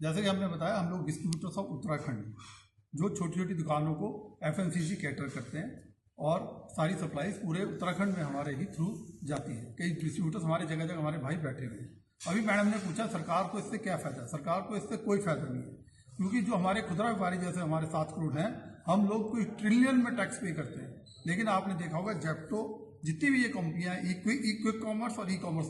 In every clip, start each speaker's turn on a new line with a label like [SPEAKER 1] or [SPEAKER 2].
[SPEAKER 1] जैसे कि हमने बताया, हम लोग डिस्ट्रीब्यूटर्स ऑफ उत्तराखंड जो छोटी छोटी दुकानों को FMCG कैटर करते हैं और सारी सप्लाईज पूरे उत्तराखंड में हमारे ही थ्रू जाती है। कई डिस्ट्रीब्यूटर्स हमारे जगह जगह हमारे भाई बैठे हुए हैं। अभी मैडम ने पूछा सरकार को इससे क्या फ़ायदा है। सरकार को इससे कोई फ़ायदा नहीं है, क्योंकि जो हमारे खुदरा व्यापारी जैसे हमारे 7 करोड़ हैं, हम लोग कोई ट्रिलियन में टैक्स पे करते हैं। लेकिन आपने देखा होगा जेप्टो, जितनी भी ये कंपनियां, क्विक कॉमर्स और ई-कॉमर्स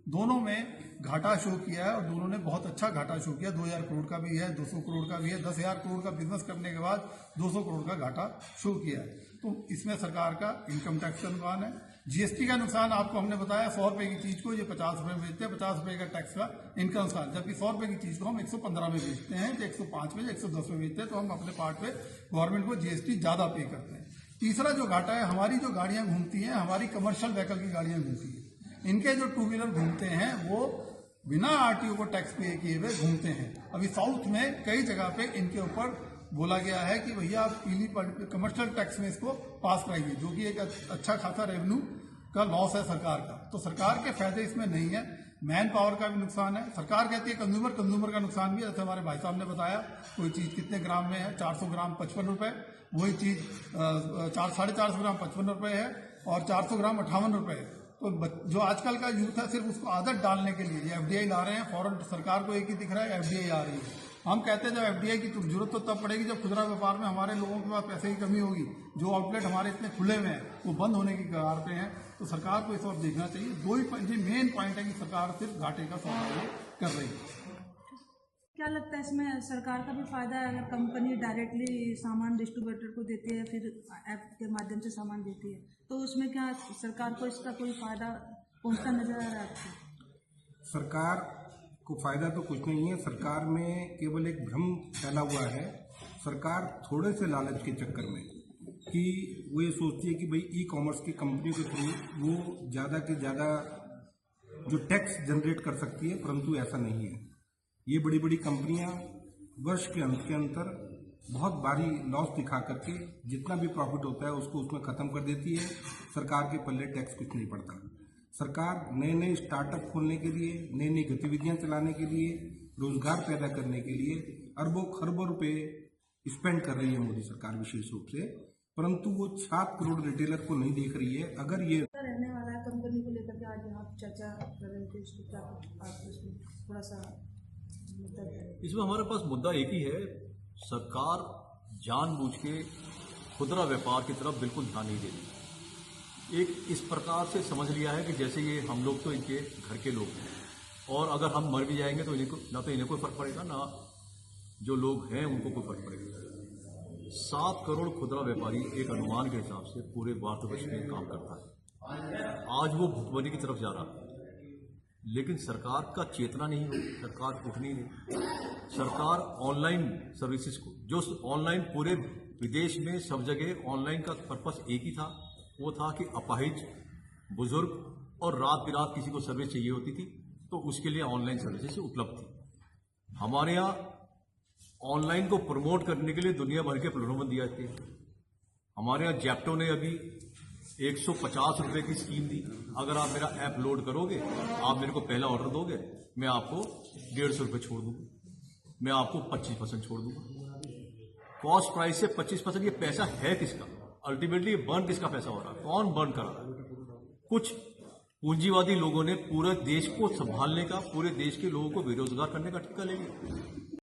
[SPEAKER 1] दोनों में घाटा शो किया है और दोनों ने बहुत अच्छा घाटा शो किया। 2000 करोड़ का भी है, 200 करोड़ का भी है। 10,000 करोड़ का बिजनेस करने के बाद 200 करोड़ का घाटा शो किया है। तो इसमें सरकार का इनकम टैक्स का नुकसान है। GST का नुकसान आपको हमने बताया, 100 रुपए की चीज को ये 50 रुपए में बेचते हैं, 50 रुपए का टैक्स का इनकम नुकसान। जबकि 100 रुपए की चीज को हम 115 में बेचते हैं, 105 में, 110 में बेचते हैं, तो हम अपने पार्ट पे गवर्नमेंट को GST ज्यादा पे करते हैं। तीसरा जो घाटा है, हमारी जो गाड़ियां घूमती हैं, हमारी कमर्शियल व्हीकल की गाड़ियां घूमती हैं, इनके जो 2 व्हीलर घूमते हैं वो बिना RTO को टैक्स पे किए हुए घूमते हैं। अभी साउथ में कई जगह पे इनके ऊपर बोला गया है कि भैया आप पीली कमर्शियल टैक्स में इसको पास कराइए, जो कि एक अच्छा खासा रेवेन्यू का लॉस है सरकार का। तो सरकार के फायदे इसमें नहीं है। मैन पावर का भी नुकसान है। सरकार कहती है कंज्यूमर का नुकसान भी है। जैसे हमारे भाई साहब ने बताया, कोई चीज कितने ग्राम में है, 400 ग्राम 55 रुपए, वही चीज 450 ग्राम 55 रुपए है और 400 ग्राम 58 रुपए है। तो जो आजकल का यूथ है, सिर्फ उसको आदत डालने के लिए ये FDI ला रहे हैं। फॉरेन सरकार को एक ही दिख रहा है, FDI आ रही है। हम कहते हैं जब FDI की जरूरत तो तब पड़ेगी जब खुदरा व्यापार में हमारे लोगों के पास पैसे की कमी होगी। जो आउटलेट हमारे इतने खुले हुए हैं वो बंद होने की कगार पे हैं। तो सरकार को इस वक्त देखना चाहिए। 2 ही मेन पॉइंट है कि सरकार सिर्फ घाटे का सौदा कर रही है।
[SPEAKER 2] क्या लगता है इसमें सरकार का भी फायदा है? अगर कंपनी डायरेक्टली सामान डिस्ट्रीब्यूटर को देती है, फिर ऐप के माध्यम से सामान देती है, तो उसमें क्या सरकार को इसका कोई फायदा पहुंचता नजर आ रहा है आपको?
[SPEAKER 3] सरकार को फायदा तो कुछ नहीं है। सरकार में केवल एक भ्रम फैला हुआ है। सरकार थोड़े से लालच के चक्कर में कि वो ये सोचती है कि भाई ई-कॉमर्स की कंपनियों के थ्रू वो ज़्यादा के ज़्यादा जो टैक्स जनरेट कर सकती है, परंतु ऐसा नहीं है। ये बड़ी बड़ी कंपनियां वर्ष के अंत के अंतर बहुत भारी लॉस दिखा करके जितना भी प्रॉफिट होता है उसको उसमें खत्म कर देती है। सरकार के पल्ले टैक्स कुछ नहीं पड़ता। सरकार नए नए स्टार्टअप खोलने के लिए, नई नई गतिविधियां चलाने के लिए, रोजगार पैदा करने के लिए अरबों खरबों रुपए स्पेंड कर रही है मोदी सरकार विशेष रूप से, परंतु वो 7 करोड़ रिटेलर को नहीं देख रही है। अगर ये
[SPEAKER 2] रहने वाला है कंपनी को लेकर के आज आप चर्चा कर रहे थे, इसको क्या आप इसमें थोड़ा सा
[SPEAKER 4] इसमें हमारे पास मुद्दा एक ही है। सरकार जानबूझ के खुदरा व्यापार की तरफ बिल्कुल ध्यान नहीं दे रही। एक इस प्रकार से समझ लिया है कि जैसे ये हम लोग तो इनके घर के लोग हैं और अगर हम मर भी जाएंगे तो इन्हें कोई फर्क पड़ेगा, ना जो लोग हैं उनको कोई फर्क पड़ेगा। 7 करोड़ खुदरा व्यापारी एक अनुमान के हिसाब से पूरे भारतवर्ष में काम करता है। आज वो भुखमरी की तरफ जा रहा है, लेकिन सरकार का चेतना नहीं हो, सरकार उठनी नहीं। सरकार ऑनलाइन सर्विसेज को, जो ऑनलाइन पूरे विदेश में सब जगह ऑनलाइन का पर्पस एक ही था, वो था कि अपाहिज, बुजुर्ग और रात बिरात किसी को सर्विस चाहिए होती थी तो उसके लिए ऑनलाइन सर्विसेज उपलब्ध थी। हमारे यहाँ ऑनलाइन को प्रमोट करने के लिए दुनिया भर के प्रलोभन दिए जाते हैं। हमारे यहाँ जेप्टो ने अभी 150 रुपए की स्कीम दी। अगर आप मेरा ऐप लोड करोगे, आप मेरे को पहला ऑर्डर दोगे, मैं आपको 150 रुपए छोड़ दूंगा, मैं आपको 25% छोड़ दूंगा। कॉस्ट प्राइस से 25%। ये पैसा है किसका? अल्टीमेटली बर्न किसका पैसा हो रहा है? कौन बर्न कर रहा है? कुछ पूंजीवादी लोगों ने पूरे देश को संभालने का, पूरे देश के लोगों को बेरोजगार करने का ठेका ले लिया।